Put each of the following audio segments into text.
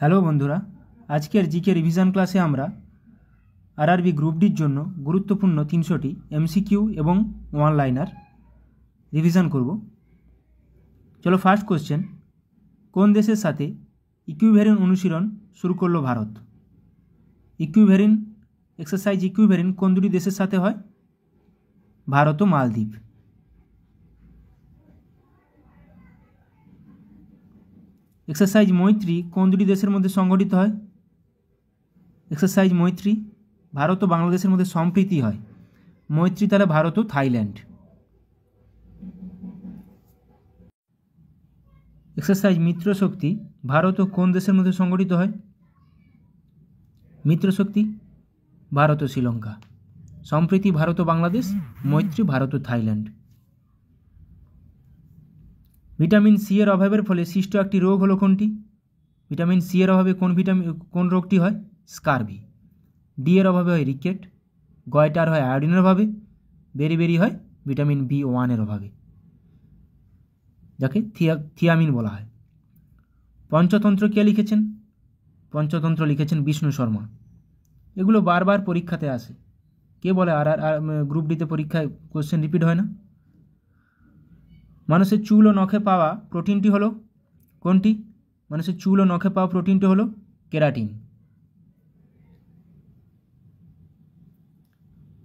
Hello বন্ধুরা, আজকের GK revision ক্লাসে আমরা আরআরবি গ্রুপ ডির জন্য গুরুত্বপূর্ণ 300টি এমসিকিউ এবং ওয়ান লাইনার রিভিশন করব। চলো ফার্স্ট কোশ্চেন, কোন দেশের সাথে ইকুইভ্যারিন অনুশীলন শুরু করলো ভারত? ইকুইভ্যারিন এক্সারসাইজ ইকুইভ্যারিন কোন দুটি দেশের সাথে হয়? ভারত ও মালদ্বীপ। এক্সারসাইজ মৈত্রী কোন দুটি দেশের মধ্যে সংগঠিত হয়? এক্সারসাইজ মৈত্রী ভারত ও বাংলাদেশের মধ্যে সম্প্রীতি হয়। মৈত্রী তাহলে ভারত ও থাইল্যান্ড। এক্সারসাইজ মিত্রশক্তি ভারত ও কোন দেশের মধ্যে সংগঠিত হয়? মিত্রশক্তি ভারত ও শ্রীলঙ্কা। সম্প্রীতি ভারত ও বাংলাদেশ, মৈত্রী ভারত ও থাইল্যান্ড। ভিটামিন সি এর অভাবের ফলে সৃষ্ট একটি রোগ হলো কোনটি? ভিটামিন সি এর অভাবে কোন রোগটি হয়? স্কারভি। ডি এর অভাবে হয় রিকেট। গয়টার হয় আয়োডিনের অভাবে। বেরি হয় ভিটামিন B1 এর অভাবে, যাকে থিয়ামিন বলা হয়। পঞ্চতন্ত্র কে লিখেছেন? পঞ্চতন্ত্র লিখেছেন বিষ্ণু শর্মা। এগুলো বারবার পরীক্ষাতে আসে। কে বলে আর গ্রুপ ডিতে পরীক্ষায় কোশ্চেন রিপিট হয় না? মানুষের চুল ও নখে পাওয়া প্রোটিনটি হলো কোনটি? মানুষের চুল ও নখে পাওয়া প্রোটিনটি হলো কেরাটিন।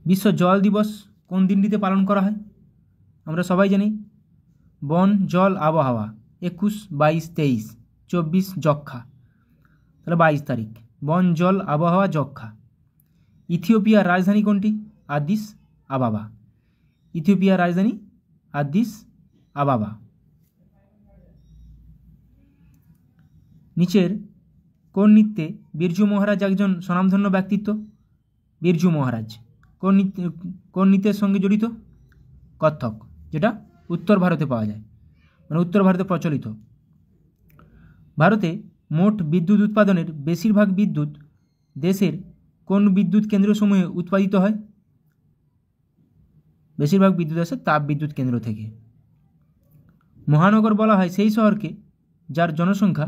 বিশ্ব জল দিবস কোন দিনটিতে পালন করা হয়? আমরা সবাই জানি বন, জল, আবহাওয়া 21, 22, 23, 24 যক্ষা, তাহলে 22 তারিখ। বন, জল, আবহাওয়া, যক্ষা। ইথিওপিয়ার রাজধানী কোনটি? আদিস আবাবা। ইথিওপিয়ার রাজধানী আদিস আবাবা। নিচের কোন নৃত্যে বিরজু মহারাজ একজন স্বনামধন্য ব্যক্তিত্ব? বিরজু মহারাজ কোন নৃত্যের সঙ্গে জড়িত? কত্থক, যেটা উত্তর ভারতে পাওয়া যায়, মানে উত্তর ভারতে প্রচলিত। ভারতে মোট বিদ্যুৎ উৎপাদনের বেশিরভাগ বিদ্যুৎ দেশের কোন বিদ্যুৎ কেন্দ্রসমূহে উৎপাদিত হয়? বেশিরভাগ বিদ্যুৎ আসে তাপ বিদ্যুৎ কেন্দ্র থেকে। মহানগর বলা হয় সেই শহরকে যার জনসংখ্যা,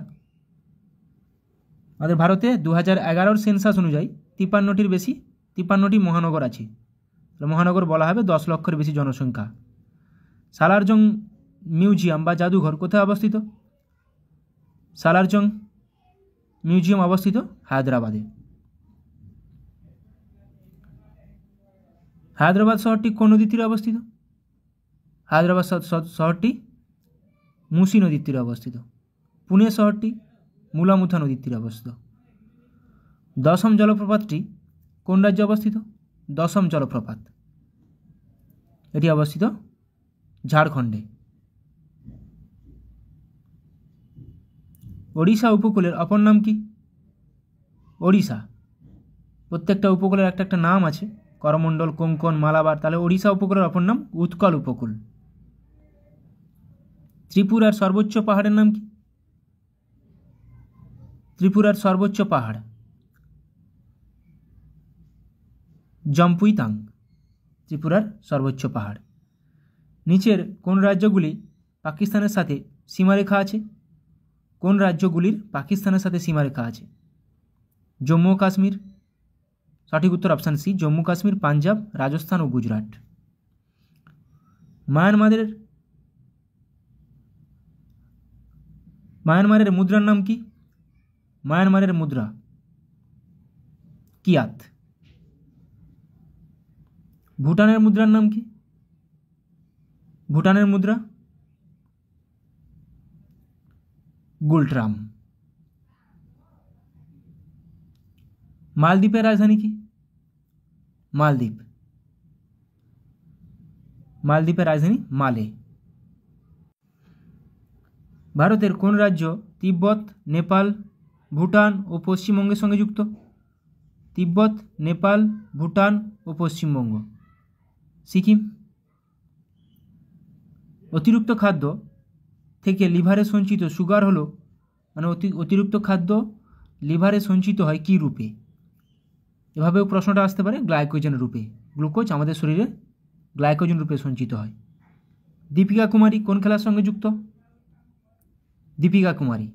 আমাদের ভারতে 2011 সেন্সাস অনুযায়ী 53টি মহানগর আছে। মহানগর বলা হবে 10 লক্ষের বেশি জনসংখ্যা। সালারজং মিউজিয়াম বা জাদুঘর কোথায় অবস্থিত? সালারজং মিউজিয়াম অবস্থিত হায়দ্রাবাদে। হায়দ্রাবাদ শহরটি কোন নদীর তীরে অবস্থিত? হায়দ্রাবাদ শহরটি মুসি নদীর তীরে অবস্থিত। পুনে শহরটি মুলামুথা নদীর তীরে অবস্থিত। দশম জলপ্রপাতটি কোন রাজ্যে অবস্থিত? দশম জলপ্রপাত এটি অবস্থিত ঝাড়খণ্ডে। ওড়িশা উপকূলের অপর নাম কি? ওড়িশা, প্রত্যেকটা উপকূলের একটা নাম আছে, করমণ্ডল, কোঙ্কণ, মালাবার। তাহলে ওড়িশা উপকূলের অপর নাম উৎকল উপকূল। ত্রিপুরার সর্বোচ্চ পাহাড়ের নাম কি? ত্রিপুরার সর্বোচ্চ পাহাড় জম্পুইতাং, ত্রিপুরার সর্বোচ্চ পাহাড়। নিচের কোন রাজ্যগুলি পাকিস্তানের সাথে সীমারেখা আছে? কোন রাজ্যগুলির পাকিস্তানের সাথে সীমারেখা আছে? জম্মু ও কাশ্মীর, সঠিক উত্তর অপশান সি, জম্মু কাশ্মীর, পাঞ্জাব, রাজস্থান ও গুজরাট। মায়ানমারের মুদ্রার নাম কি? মায়ানমারের মুদ্রা কিয়াত। ভুটানের মুদ্রার নাম কি? ভুটানের মুদ্রা গুলট্রাম। মালদ্বীপের রাজধানী কি? মালদ্বীপের রাজধানী মালে। ভারতের কোন রাজ্য তিব্বত, নেপাল, ভুটান ও পশ্চিমবঙ্গের সঙ্গে যুক্ত? তিব্বত, নেপাল, ভুটান ও পশ্চিমবঙ্গ। সিকিম। অতিরিক্ত খাদ্য থেকে লিভারে সঞ্চিত সুগার হলো, মানে অতিরিক্ত খাদ্য লিভারে সঞ্চিত হয় কী রূপে? এভাবেও প্রশ্নটা আসতে পারে, গ্লাইকোজেন রূপে। গ্লুকোজ আমাদের শরীরে গ্লাইকোজেন রূপে সঞ্চিত হয়। দীপিকা কুমারী কোন খেলার সঙ্গে যুক্ত? দীপিকা কুমারী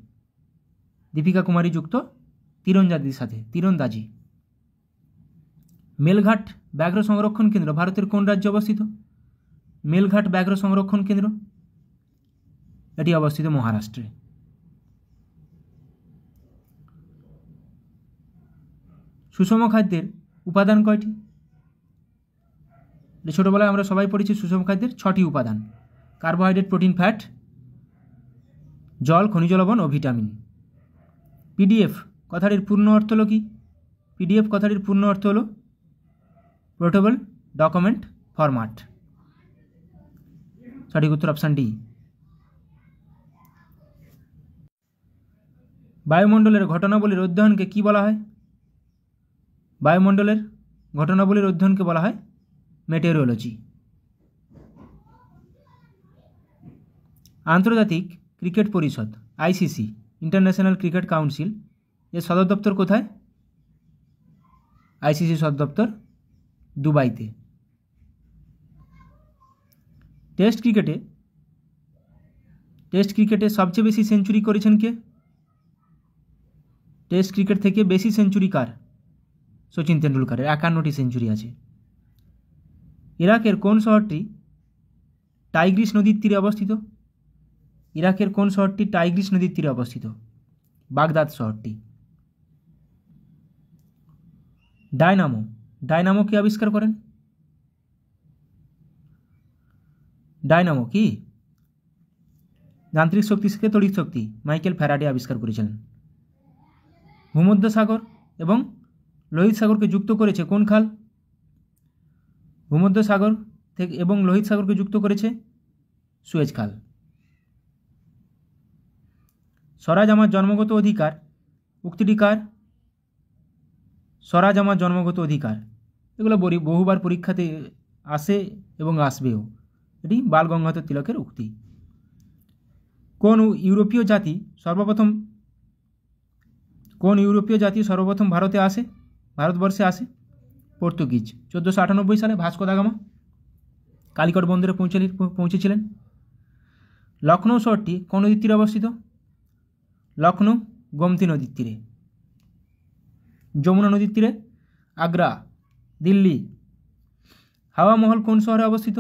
দীপিকা কুমারী যুক্ত তীরন্দাজির সাথে, তীরন্দাজি। মেলঘাট ব্যাঘ্র সংরক্ষণ কেন্দ্র ভারতের কোন রাজ্যে অবস্থিত? মেলঘাট ব্যাঘ্র সংরক্ষণ কেন্দ্র এটি অবস্থিত মহারাষ্ট্রে। সুষম খাদ্যের উপাদান কয়টি? ছোটবেলায় আমরা সবাই পড়েছি সুষম খাদ্যের 6টি উপাদান: কার্বোহাইড্রেট, প্রোটিন, ফ্যাট, জল, খনিজ লবণ ও ভিটামিন। পিডিএফ কথাটির পূর্ণ অর্থ হলো কি? পিডিএফ কথাটির পূর্ণ অর্থ হলো পোর্টেবল ডকুমেন্ট ফরম্যাট। সঠিক উত্তর অপশান ডি। বায়ুমণ্ডলের ঘটনাবলীর অধ্যয়নকে কি বলা হয়? বায়ুমণ্ডলের ঘটনাবলীর অধ্যয়নকে বলা হয় মেটেরিওলজি। আন্তর্জাতিক ক্রিকেট পরিষদ আইসিসি, ইন্টারন্যাশনাল ক্রিকেট কাউন্সিল, এর সদর দপ্তর কোথায়? আইসিসি সদর দপ্তর দুবাইতে। টেস্ট ক্রিকেটে সবচেয়ে বেশি সেঞ্চুরি করেছেন কে? টেস্ট ক্রিকেট থেকে বেশি সেঞ্চুরি কার? সচিন তেন্ডুলকারের 51টি সেঞ্চুরি আছে। ইরাকের কোন শহরটি টাইগ্রিস নদীর তীরে অবস্থিত? ইরাকের কোন শহরটি টাইগ্রিস নদীর তীরে অবস্থিত? বাগদাদ শহরটি। ডায়নামো কে আবিষ্কার করেন? ডায়নামো কি? যান্ত্রিক শক্তি থেকে তড়িৎ শক্তি মাইকেল ফ্যারাডে আবিষ্কার করেছিলেন। ভূমধ্যসাগর এবং লোহিত সাগরকে যুক্ত করেছে কোন খাল? ভূমধ্যসাগর থেকে এবং লোহিত সাগরকে যুক্ত করেছে সুয়েজ খাল। স্বরাজ আমার জন্মগত অধিকার উক্তিটি কার? স্বরাজ আমার জন্মগত অধিকার, এগুলো বহুবার পরীক্ষাতে আসে এবং আসবেও। এটি বাল গঙ্গাধর তিলকের উক্তি। কোন ইউরোপীয় জাতি সর্বপ্রথম ভারতবর্ষে আসে? পর্তুগিজ। 1498 সালে ভাস্কো দা গামা কালিকট বন্দরে পৌঁছেছিলেন। লখনৌ শহরটি কোন নদীর তীরে অবস্থিত? লখনৌ গোমতী নদীর তীরে। যমুনা নদীর তীরে আগ্রা, দিল্লি। হাওয়া মহল কোন শহরে অবস্থিত?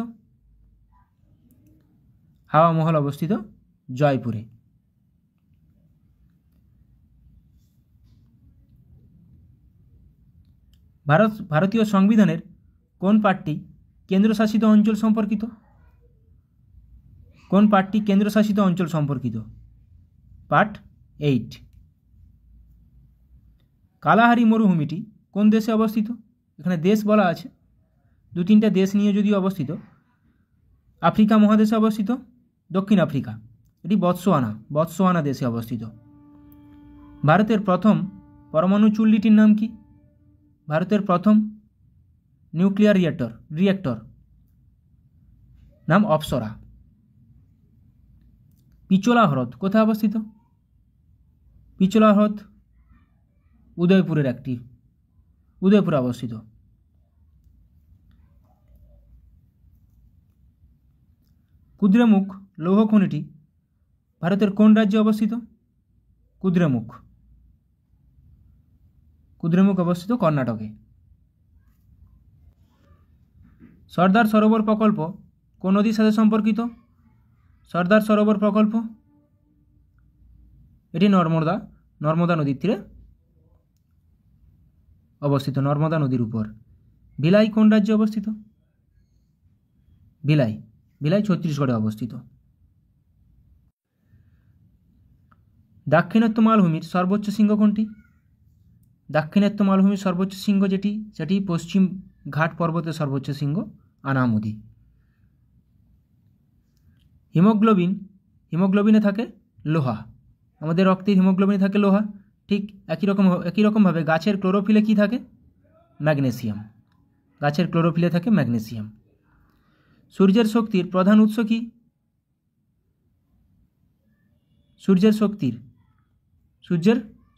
হাওয়া মহল অবস্থিত জয়পুরে। ভারতীয় সংবিধানের কোন পার্টটি কেন্দ্রশাসিত অঞ্চল সম্পর্কিত? কোন পার্টটি কেন্দ্রশাসিত অঞ্চল সম্পর্কিত? পার্ট 8। কালাহারি মরুভূমিটি কোন দেশে অবস্থিত? এখানে দেশ বলা আছে, 2-3টা দেশ নিয়ে যদিও অবস্থিত। আফ্রিকা মহাদেশে অবস্থিত, দক্ষিণ আফ্রিকা। এটি বতসোয়ানা দেশে অবস্থিত। ভারতের প্রথম পরমাণু চুল্লিটির নাম কি? ভারতের প্রথম নিউক্লিয়ার রিঅ্যাক্টর নাম অপ্সরা। পিচোলা হ্রদ কোথায় অবস্থিত? পিচোলা হ্রদ উদয়পুরে অবস্থিত। কুদ্রেমুখ লৌহ খনিটি ভারতের কোন রাজ্যে অবস্থিত? কুদ্রেমুখ অবস্থিত কর্ণাটকে। সর্দার সরোবর প্রকল্প কোন নদীর সাথে সম্পর্কিত? সর্দার সরোবর প্রকল্প এটি নর্মদা নদীর তীরে অবস্থিত, নর্মদা নদীর উপর। ভিলাই কোন রাজ্যে অবস্থিত? ভিলাই ছত্তিশগড়ে অবস্থিত। দাক্ষিণাত্য মালভূমির সর্বোচ্চ শৃঙ্গ কোনটি? দাক্ষিণাত্য মালভূমির সর্বোচ্চ শৃঙ্গ সেটি পশ্চিম ঘাট পর্বতের সর্বোচ্চ শৃঙ্গ আনামুদি। হিমোগ্লোবিনে থাকে লোহা। আমাদের রক্তে হিমোগ্লোবিনে থাকে লোহা। ঠিক একই রকমভাবে গাছের ক্লোরোফিলে কি থাকে? ম্যাগনেসিয়াম। গাছের ক্লোরোফিলে থাকে ম্যাগনেসিয়াম। সূর্যের শক্তির প্রধান উৎস কি? সূর্যের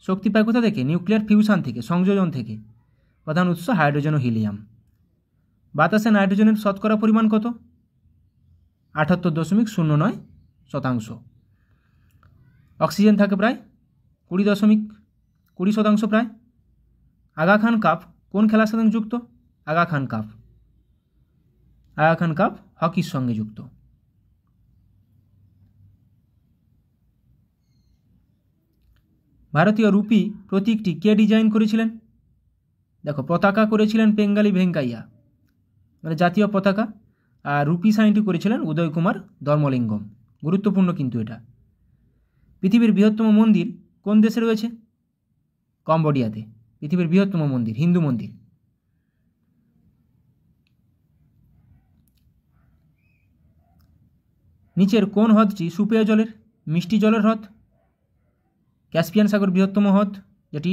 শক্তি পায় কোথা থেকে? নিউক্লিয়ার ফিউশন থেকে, সংযোজন থেকে। প্রধান উৎস হাইড্রোজেন ও হিলিয়াম। বাতাসে নাইট্রোজেনের শতকরা পরিমাণ কত? 78.09%। অক্সিজেন থাকে প্রায় 20.20% প্রায়। আগা খান কাপ কোন খেলার সাথে যুক্ত? আগা খান কাপ হকির সঙ্গে যুক্ত। ভারতীয় রুপি প্রতীকটি কে ডিজাইন করেছিলেন? দেখো, পতাকা করেছিলেন পেঙ্গালি ভেঙ্কাইয়া, মানে জাতীয় পতাকা, আর রুপি সাইনটি করেছিলেন উদয় কুমার ধর্মলিঙ্গম। গুরুত্বপূর্ণ কিন্তু এটা। পৃথিবীর বৃহত্তম মন্দির কোন দেশে রয়েছে? কম্বোডিয়াতে পৃথিবীর বৃহত্তম মন্দির, হিন্দু মন্দির। নিচের কোন হ্রদটি সুপেয় জলের? মিষ্টি জলের হ্রদ। ক্যাসপিয়ান সাগর বৃহত্তম হ্রদ, যেটি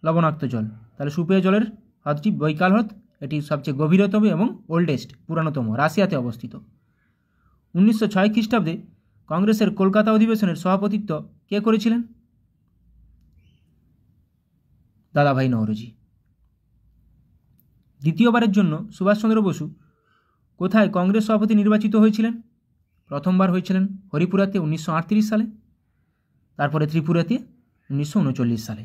লবণাক্ত জল। তাহলে সুপেয় জলের হ্রদটি বৈকাল হ্রদ, এটি সবচেয়ে গভীরতম এবং ওল্ডেস্ট, পুরাতনতম, রাশিয়াতে অবস্থিত। 1906 খ্রিস্টাব্দে কংগ্রেসের কলকাতা অধিবেশনের সভাপতিত্ব কে করেছিলেন? দাদাভাই নওরোজি। দ্বিতীয়বারের জন্য সুভাষচন্দ্র বসু কোথায় কংগ্রেস সভাপতি নির্বাচিত হয়েছিলেন? প্রথমবার হয়েছিলেন হরিপুরাতে 1938 সালে, তারপরে ত্রিপুরাতে 1939 সালে।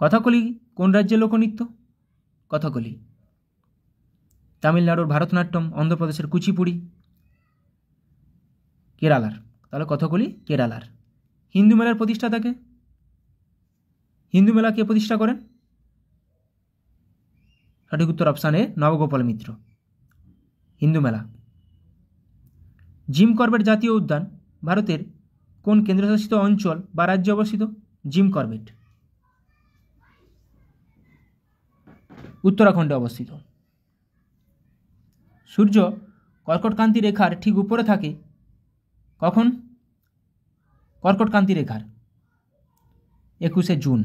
কথাকলি কোন রাজ্যের লোকনৃত্য? কথাকলি। তামিলনাড়ুর ভারতনাট্যম, অন্ধ্রপ্রদেশের কুচিপুড়ি, কেরালার। তাহলে কথাকলি কেরালার। হিন্দু মেলার প্রতিষ্ঠাতাকে? হিন্দু মেলা কে প্রতিষ্ঠা করেন? সঠিক উত্তর অপশান এ, নবগোপাল মিত্র। হিন্দু মেলা। জিম করবেট জাতীয় উদ্যান ভারতের কোন কেন্দ্রশাসিত অঞ্চল বা রাজ্যে অবস্থিত? জিম করবেট উত্তরাখণ্ডে অবস্থিত। সূর্য কর্কটক্রান্তি রেখার ঠিক উপরে থাকে কখন? কর্কটক্রান্তি রেখার 21শে জুন।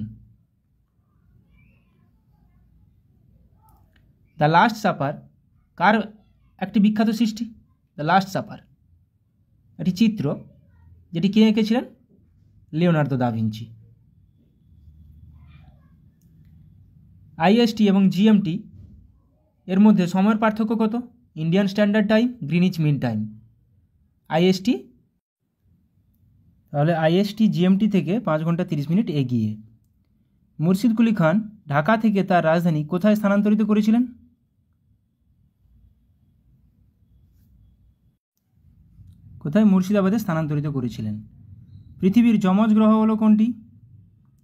দ্য লাস্ট সাপার কার একটি বিখ্যাত সৃষ্টি? দ্য লাস্ট সাপার একটি চিত্র, যেটি কে এঁকেছিলেন? Leonardo da Vinci. আইএসটি এবং জিএমটি এর মধ্যে সময়ের পার্থক্য কত? Indian standard time, Greenwich mean time. IST, তাহলে আইএসটি জিএমটি থেকে 5 ঘন্টা 30 মিনিট এগিয়ে। মুর্শিদ কুলি খান ঢাকা থেকে তার রাজধানী কোথায় স্থানান্তরিত করেছিলেন? কোথায়? মুর্শিদাবাদে স্থানান্তরিত করেছিলেন। পৃথিবীর যমজ গ্রহ হলো কোনটি?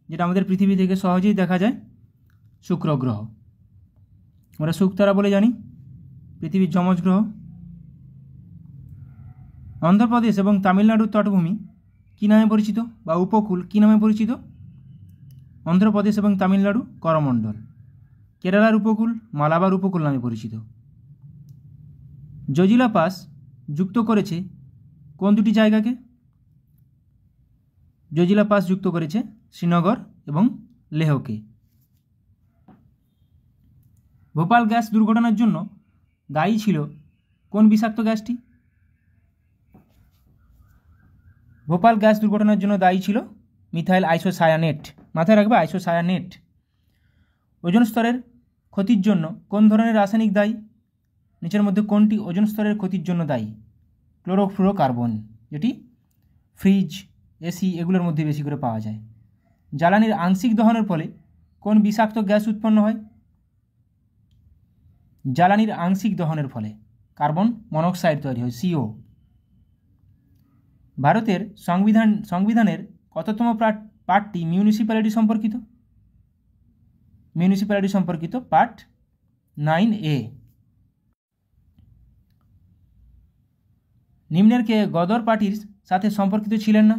যেটা আমাদের পৃথিবী থেকে সহজেই দেখা যায়, শুক্র গ্রহ। আমরা শুকতারা বলে জানি, পৃথিবীর যমজ গ্রহ। অন্ধ্রপ্রদেশ এবং তামিলনাড়ুর তটভূমি কী নামে পরিচিত, বা উপকূল কী নামে পরিচিত? অন্ধ্রপ্রদেশ এবং তামিলনাড়ু করমণ্ডল। কেরালার উপকূল মালাবার উপকূল নামে পরিচিত। জজিলা পাস যুক্ত করেছে কোন দুটি জায়গাকে? জজিলা পাস যুক্ত করেছে শ্রীনগর এবং লেহকে। ভোপাল গ্যাস দুর্ঘটনার জন্য দায়ী ছিল কোন বিষাক্ত গ্যাসটি? ভোপাল গ্যাস দুর্ঘটনার জন্য দায়ী ছিল মিথাইল আইসোসায়ানেট। মাথায় রাখবে, আইসোসায়ানেট। ওজোন স্তরের ক্ষতির জন্য কোন ধরনের রাসায়নিক দায়ী? নিচের মধ্যে কোনটি ওজোন স্তরের ক্ষতির জন্য দায়ী? ক্লোরোফ্লুরোকার্বন, যেটি ফ্রিজ, এসি এগুলোর মধ্যে বেশি করে পাওয়া যায়। জ্বালানির আংশিক দহনের ফলে কোন বিষাক্ত গ্যাস উৎপন্ন হয়? জ্বালানির আংশিক দহনের ফলে কার্বন মনোক্সাইড তৈরি হয়, সিও। ভারতের সংবিধানের কততম পার্টটি মিউনিসিপ্যালিটি সম্পর্কিত? মিউনিসিপ্যালিটি সম্পর্কিত পার্ট 9A। নিম্নের কে গদর পার্টির সাথে সম্পর্কিত ছিলেন না?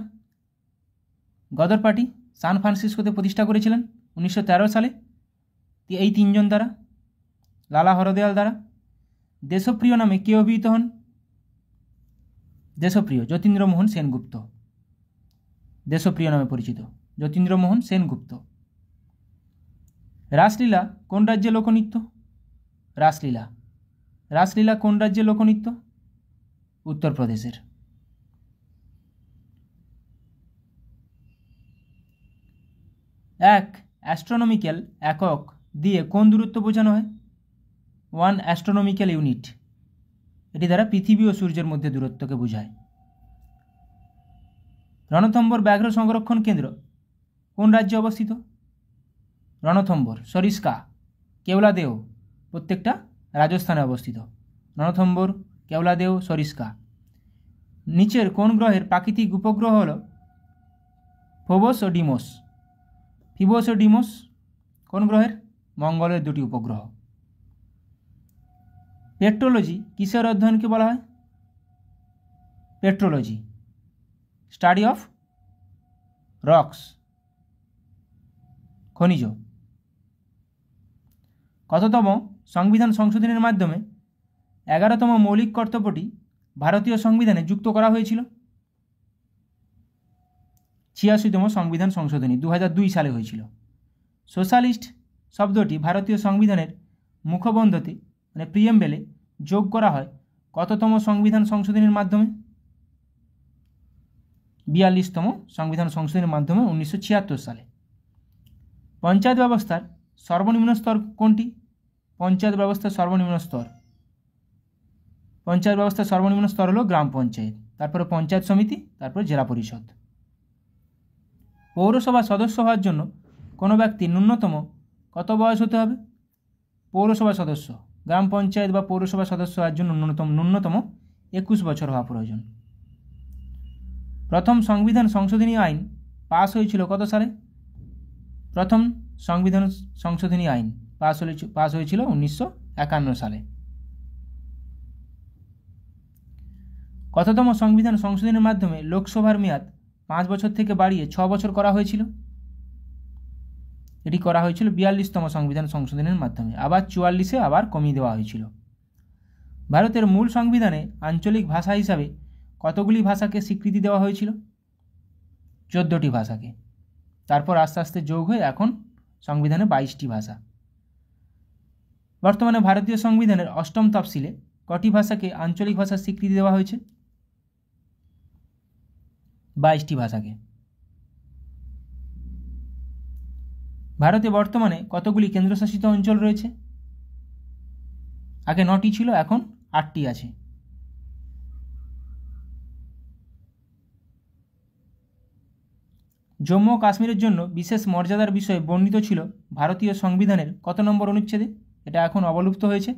গদর পার্টি সান ফ্রান্সিসকোতে প্রতিষ্ঠা করেছিলেন 1913 সালে এই 3 জন দ্বারা, লালা হরদয়াল দ্বারা। দেশপ্রিয় নামে কে অভিহিত হন? দেশপ্রিয় যতীন্দ্রমোহন সেনগুপ্ত, দেশপ্রিয় নামে পরিচিত যতীন্দ্রমোহন সেনগুপ্ত। রাসলীলা কোন রাজ্যের লোকনৃত্য? রাসলীলা, রাসলীলা কোন রাজ্যের লোকনৃত্য? উত্তরপ্রদেশের। এক অ্যাস্ট্রোনমিক্যাল একক দিয়ে কোন দূরত্ব বোঝানো হয়? 1 অ্যাস্ট্রোনমিক্যাল ইউনিট। এটি দ্বারা পৃথিবী ও সূর্যের মধ্যে দূরত্বকে বোঝায়। রণথম্বর ব্যাঘ্র সংরক্ষণ কেন্দ্র কোন রাজ্যে অবস্থিত? রণথম্বর, সরিস্কা, কেওলাদেও প্রত্যেকটা রাজস্থানে অবস্থিত। রণথম্বর, কেওলাদেও, সরিস্কা। নিচের কোন গ্রহের প্রাকৃতিক উপগ্রহ হল ফোবস ও ডিমোস? ফিবোস ও ডিমোস কোন গ্রহের? মঙ্গলের দুটি উপগ্রহ। পেট্রোলজি কিসের অধ্যয়নকে বলা হয়? পেট্রোলজি, স্টাডি অফ রক্স, খনিজ। কততম সংবিধান সংশোধনের মাধ্যমে 11তম মৌলিক কর্তব্যটি ভারতীয় সংবিধানে যুক্ত করা হয়েছিল? 86তম সংবিধান সংশোধনী 2002 সালে হয়েছিল। সোশ্যালিস্ট শব্দটি ভারতীয় সংবিধানের মুখবন্ধতে মানে প্রিয়েম্বেলে যোগ করা হয় কততম সংবিধান সংশোধনীর মাধ্যমে? 42তম সংবিধান সংশোধনীর মাধ্যমে 1976 সালে। পঞ্চায়েত ব্যবস্থার সর্বনিম্ন স্তর কোনটি? পঞ্চায়েত ব্যবস্থার সর্বনিম্ন স্তর, পঞ্চায়েত ব্যবস্থার সর্বনিম্ন স্তর হলো গ্রাম পঞ্চায়েত, তারপরে পঞ্চায়েত সমিতি, তারপর জেলা পরিষদ। পৌরসভা সদস্য হওয়ার জন্য কোনো ব্যক্তি ন্যূনতম কত বয়স হতে হবে? পৌরসভা সদস্য, গ্রাম পঞ্চায়েত বা পৌরসভা সদস্য হওয়ার জন্য ন্যূনতম 21 বছর হওয়া প্রয়োজন। প্রথম সংবিধান সংশোধনী আইন পাস হয়েছিল কত সালে? প্রথম সংবিধান সংশোধনী আইন পাস হয়েছিল 1951 সালে। কততম সংবিধান সংশোধনের মাধ্যমে লোকসভার মেয়াদ 5 বছর থেকে বাড়িয়ে 6 বছর করা হয়েছিল? এটি করা হয়েছিল 42তম সংবিধান সংশোধনের মাধ্যমে। আবার 44-এ আবার কমিয়ে দেওয়া হয়েছিল। ভারতের মূল সংবিধানে আঞ্চলিক ভাষা হিসাবে কতগুলি ভাষাকে স্বীকৃতি দেওয়া হয়েছিল? 14টি ভাষাকে। তারপর আস্তে আস্তে যোগ হয়ে এখন সংবিধানে 22টি ভাষা। বর্তমানে ভারতীয় সংবিধানের 8ম তফসিলে কটি ভাষাকে আঞ্চলিক ভাষার স্বীকৃতি দেওয়া হয়েছে? 22টি ভাষাকে। ভারতে বর্তমানে কতগুলি কেন্দ্রশাসিত অঞ্চল রয়েছে? আগে 9টি ছিল, এখন 8টি আছে। জম্মু ও কাশ্মীরের জন্য বিশেষ মর্যাদার বিষয়ে বর্ণিত ছিল ভারতীয় সংবিধানের কত নম্বর অনুচ্ছেদে? এটা এখন অবলুপ্ত হয়েছে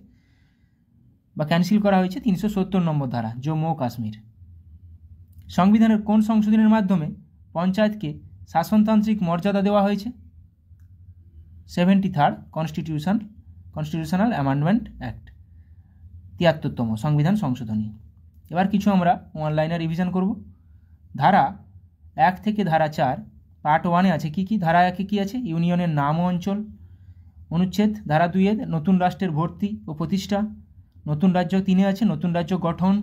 বা ক্যান্সেল করা হয়েছে 370 নম্বর ধারা, জম্মু ও কাশ্মীর। সংবিধানের কোন সংশোধনের মাধ্যমে পঞ্চায়েতকে শাসনতান্ত্রিক মর্যাদা দেওয়া হয়েছে? 73rd কনস্টিটিউশনাল অ্যামেন্ডমেন্ট অ্যাক্ট, 73তম সংবিধান সংশোধনী। এবার কিছু আমরা অনলাইনে রিভিশন করব। ধারা 1 থেকে ধারা 4 পার্ট 1-এ আছে কি কি? ধারা 1-এ কী আছে? ইউনিয়নের নাম ও অঞ্চল। অনুচ্ছেদ ধারা 2-এ নতুন রাষ্ট্রের ভর্তি ও প্রতিষ্ঠা। নতুন রাজ্য 3-এ আছে নতুন রাজ্য গঠন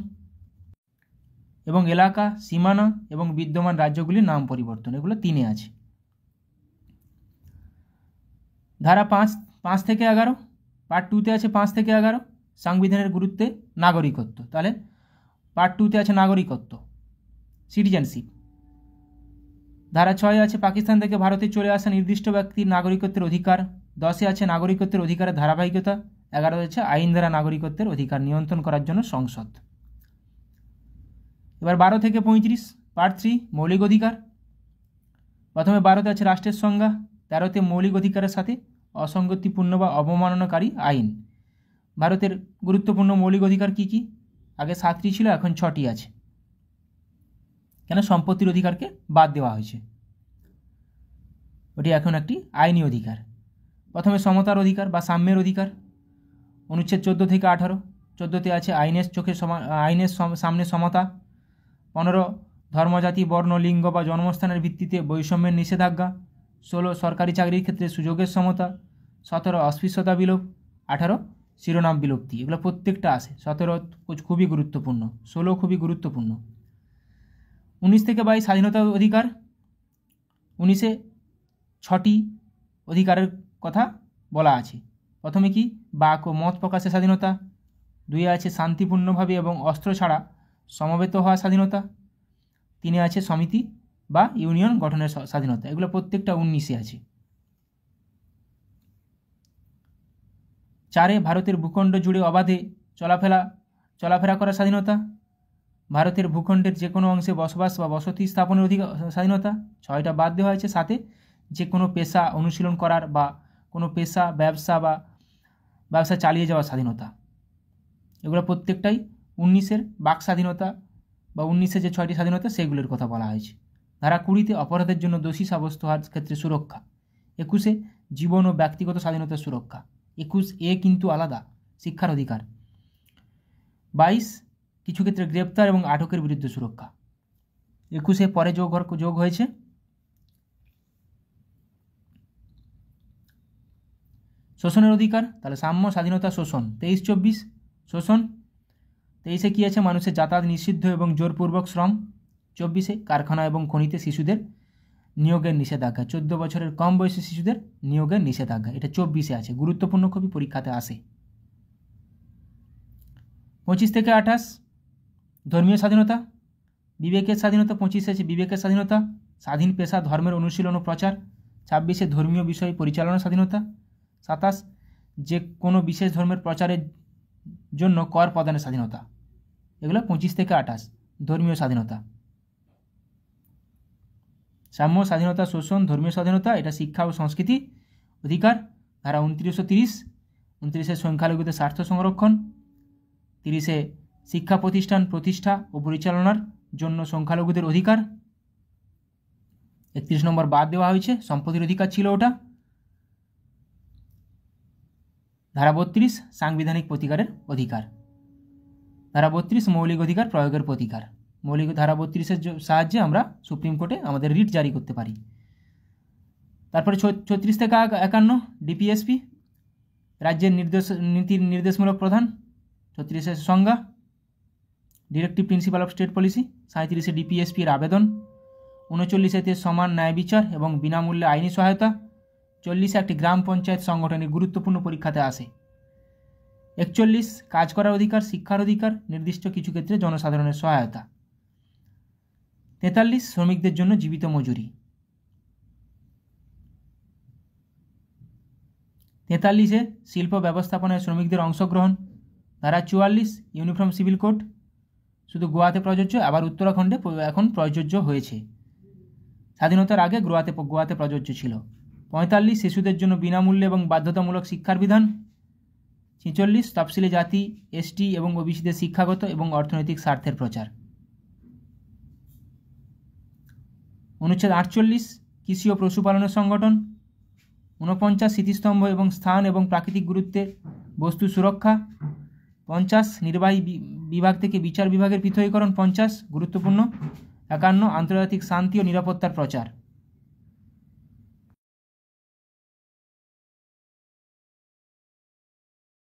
এবং এলাকা, সীমানা এবং বিদ্যমান রাজ্যগুলির নাম পরিবর্তন, এগুলো 3-এ আছে। ধারা 5 থেকে 11 পার্ট 2-তে আছে 5 থেকে 11 সংবিধানের গুরুত্বে নাগরিকত্ব। তাহলে পার্ট 2-তে আছে নাগরিকত্ব, সিটিজেনশিপ। ধারা 6-এ আছে পাকিস্তান থেকে ভারতে চলে আসা নির্দিষ্ট ব্যক্তির নাগরিকত্বের অধিকার। 10-এ আছে নাগরিকত্বের অধিকারের ধারাবাহিকতা। 11 আছে আইন দ্বারা নাগরিকত্বের অধিকার নিয়ন্ত্রণ করার জন্য সংসদ। এবার 12 থেকে 35 পার্ট 3 মৌলিক অধিকার। প্রথমে 12-তে আছে রাষ্ট্রের সংজ্ঞা। 13-তে মৌলিক অধিকারের সাথে অসঙ্গতিপূর্ণ বা অবমাননাকারী আইন। ভারতের গুরুত্বপূর্ণ মৌলিক অধিকার কি কি? আগে 7টি ছিল, এখন 6টি আছে, কেন সম্পত্তির অধিকারকে বাদ দেওয়া হয়েছে, ওটি এখন একটি আইনি অধিকার। প্রথমে সমতার অধিকার বা সাম্যের অধিকার, অনুচ্ছেদ 14 থেকে 18। 14-তে আছে আইনের সামনে সমতা। 15 ধর্মজাতি বর্ণ লিঙ্গ বা জন্মস্থানের ভিত্তিতে বৈষম্যের নিষেধাজ্ঞা। 16 সরকারি চাকরির ক্ষেত্রে সুযোগের সমতা। 17 অস্পৃশ্যতা বিলোপ। 18 শিরোনাম বিলুপ্তি। এগুলো প্রত্যেকটা আসে। 17 খুবই গুরুত্বপূর্ণ, 16 খুবই গুরুত্বপূর্ণ। 19 থেকে 22 স্বাধীনতার অধিকার। 19-এ 6টি অধিকারের কথা বলা আছে। প্রথমে কি? বাক ও মত প্রকাশের স্বাধীনতা। 2-এ আছে শান্তিপূর্ণভাবে এবং অস্ত্র ছাড়া সমবেত হওয়ার স্বাধীনতা। 3-এ আছে সমিতি বা ইউনিয়ন গঠনের স্বাধীনতা। এগুলো প্রত্যেকটা 19-এ আছে। 4-এ ভারতের ভূখণ্ড জুড়ে অবাধে চলাফেরা করার স্বাধীনতা। ভারতের ভূখণ্ডের যে কোনো অংশে বসবাস বা বসতি স্থাপনের স্বাধীনতা। 6টা বাদ দেওয়া হয়েছে। সাথে যে কোনো পেশা অনুশীলন করার বা কোনো পেশা ব্যবসা চালিয়ে যাওয়ার স্বাধীনতা। এগুলো প্রত্যেকটাই 19-এর বাক স্বাধীনতা বা 19-এ যে 6টি স্বাধীনতা সেগুলোর কথা বলা হয়েছে। ধারা 20-তে অপরাধের জন্য দোষী সাব্যস্ত হওয়ার ক্ষেত্রে সুরক্ষা। 21-এ জীবন ও ব্যক্তিগত স্বাধীনতার সুরক্ষা। 21A কিন্তু আলাদা, শিক্ষার অধিকার। 22 কিছু ক্ষেত্রে গ্রেপ্তার এবং আটকের বিরুদ্ধে সুরক্ষা। 21-এ পরে যোগ হয়েছে। শোষণের অধিকার, তাহলে সাম্য, স্বাধীনতা, শোষণ। 23-24 শোষণ। 23-এ কী আছে? মানুষের যাতায়াত নিষিদ্ধ এবং জোরপূর্বক শ্রম। 24-এ কারখানা এবং খনিতে শিশুদের নিয়োগের নিষেধাজ্ঞা। 14 বছরের কম বয়সী শিশুদের নিয়োগের নিষেধাজ্ঞা। এটা 24-এ আছে, গুরুত্বপূর্ণ খুবই, পরীক্ষাতে আসে। 25 থেকে 28 ধর্মীয় স্বাধীনতা, বিবেকের স্বাধীনতা। 25-এ আছে বিবেকের স্বাধীনতা, স্বাধীন পেশা, ধর্মের অনুশীলন ও প্রচার। 26-এ ধর্মীয় বিষয় পরিচালনার স্বাধীনতা। 27 যে কোনো বিশেষ ধর্মের প্রচারের জন্য কর প্রদানের স্বাধীনতা। এগুলো 25 থেকে 28 ধর্মীয় স্বাধীনতা। সাম্য, স্বাধীনতা, শোষণ, ধর্মীয় স্বাধীনতা, এটা শিক্ষা ও সংস্কৃতি অধিকার। ধারা 29-30 29-এ সংখ্যালঘুদের স্বার্থ সংরক্ষণ। 30-এ শিক্ষা প্রতিষ্ঠা ও পরিচালনার জন্য সংখ্যালঘুদের অধিকার। 31 নম্বর বাদ দেওয়া হয়েছে, সম্পত্তির অধিকার ছিল ওটা। ধারা 32 সাংবিধানিক প্রতিকারের অধিকার। ধারা 32 মৌলিক অধিকার প্রয়োগের প্রতিকার। মৌলিক ধারা 32-এর সাহায্যে আমরা সুপ্রিম কোর্টে আমাদের রিট জারি করতে পারি। তারপরে 36 থেকে 51 ডিপিএসপি, রাজ্যের নীতির নির্দেশমূলক প্রধান। 36-এর সংজ্ঞা, directive principle of state policy. 37-এ ডিপিএসপি এর আবেদন। 39-এতে সমান ন্যায় বিচার এবং বিনামূল্যে আইনি সহায়তা। 40-এ একটি গ্রাম পঞ্চায়েত সংগঠনের গুরুত্বপূর্ণ পরীক্ষাতে আসে। 41 কাজ করার অধিকার, শিক্ষার অধিকার, নির্দিষ্ট কিছু ক্ষেত্রে জনসাধারণের সহায়তা। 43 শ্রমিকদের জন্য জীবিত মজুরি। 43-এ শিল্প ব্যবস্থাপনায় শ্রমিকদের অংশগ্রহণ। ধারা 44 ইউনিফর্ম সিভিল কোড, শুধু গোয়াতে প্রযোজ্য, আবার উত্তরাখণ্ডে এখন প্রযোজ্য হয়েছে। স্বাধীনতার আগে গোয়াতে প্রযোজ্য ছিল। 45 শিশুদের জন্য বিনামূল্যে এবং বাধ্যতামূলক শিক্ষার বিধান। 46 তফসিলি জাতি, এসটি এবং ওবিসিদের শিক্ষাগত এবং অর্থনৈতিক স্বার্থের প্রচার। অনুচ্ছেদ 48 কৃষি ও পশুপালনের সংগঠন। 49 স্মৃতিস্তম্ভ এবং স্থান এবং প্রাকৃতিক গুরুত্বের বস্তু সুরক্ষা। 50 নির্বাহী বিভাগ থেকে বিচার বিভাগের পৃথকীকরণ। 50 গুরুত্বপূর্ণ। 51 আন্তর্জাতিক শান্তি ও নিরাপত্তার প্রচার।